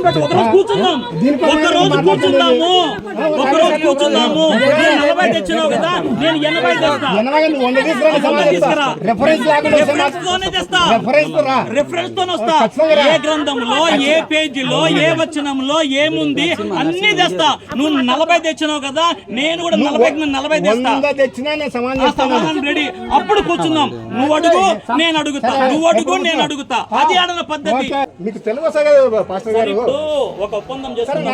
ఒకరోజు కూర్చుందాం, ఒకరోజు కూర్చుందాము. నేను 40 తెచ్చినావు కదా, నేను 80 తెస్తా. రిఫరెన్స్ తోనే వస్తా. ఏ గ్రంథంలో, ఏ పేజీలో, ఏ వచనంలో ఏముంది అన్ని తెస్తా. నువ్వు 40 తెచ్చినావు కదా, నేను కూడా 40 తెస్తా. సమాధానం రెడీ. అప్పుడు కూర్చుందాం. నువ్వు అడుగు, నేను అడుగుతా. నువ్వు అడుగు, నేను అడుగుతా. అది ఆడన పద్ధతి. మీకు తెలుగు ఒక ఒప్పందం చేస్తాను.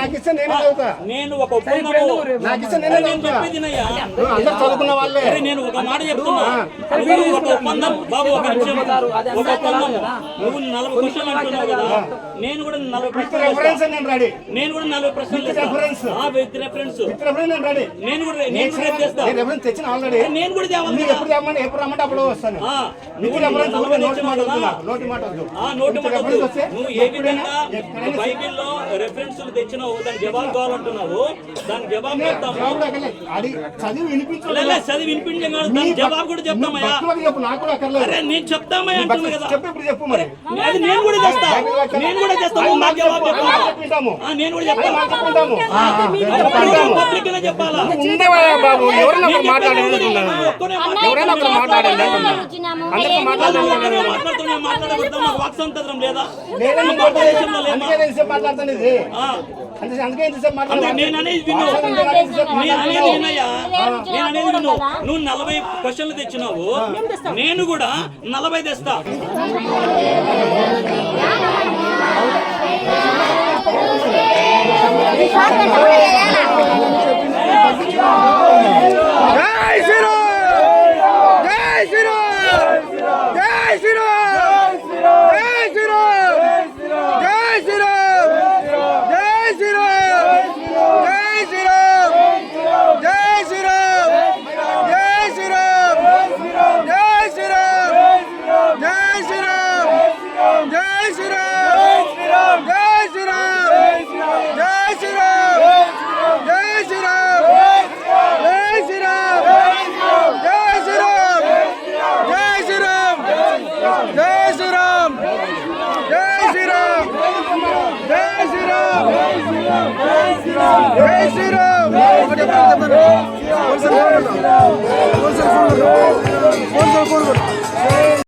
నేను ఒక ఒప్పందం చదువుకున్న వాళ్ళే. నేను ఒక మాట చెప్తున్నా. ఒక ఒప్పందం బాబు, ఒక నిమిషం. ఒక ఒప్పందం. నువ్వు 40 క్వశ్చన్లు అంటున్నావు కదా, నేను కూడా 40 ప్రశ్నలు. నేను కూడా 40 ప్రశ్నలు రిఫరెన్స్. నేను కూడా చేస్తా. నేను కూడా తేవాలి. ఎప్పుడు రమ్మంటే అప్పుడు వస్తాను. నోటి మాట. నువ్వు ఏ విధంగా బైబిల్లో రెఫరెన్స్లు తెచ్చినావు, దాని జవాబు కావాలంటున్నావు. దాని జవాబు చెప్తాము. చదివి వినిపించాం కాదు, దాని జవాబు కూడా చెప్తామయ్యా. నేను చెప్తామయ్యా అంటున్నా కదా. అది నేను కూడా చేస్తా. నేను కూడా చేస్తాము. మాకు జవాబు చెప్తాము. నేను కూడా చెప్తాను. పబ్లిక్ గా చెప్పాలా? మాట్లాడబడతాం. నాకు వాక్ స్వాతంత్రం లేదా? నేను అనేది విను. నువ్వు 40 క్వశ్చన్లు తెచ్చినావు, నేను కూడా 40 తెస్తా. జై శ్రీరామ్.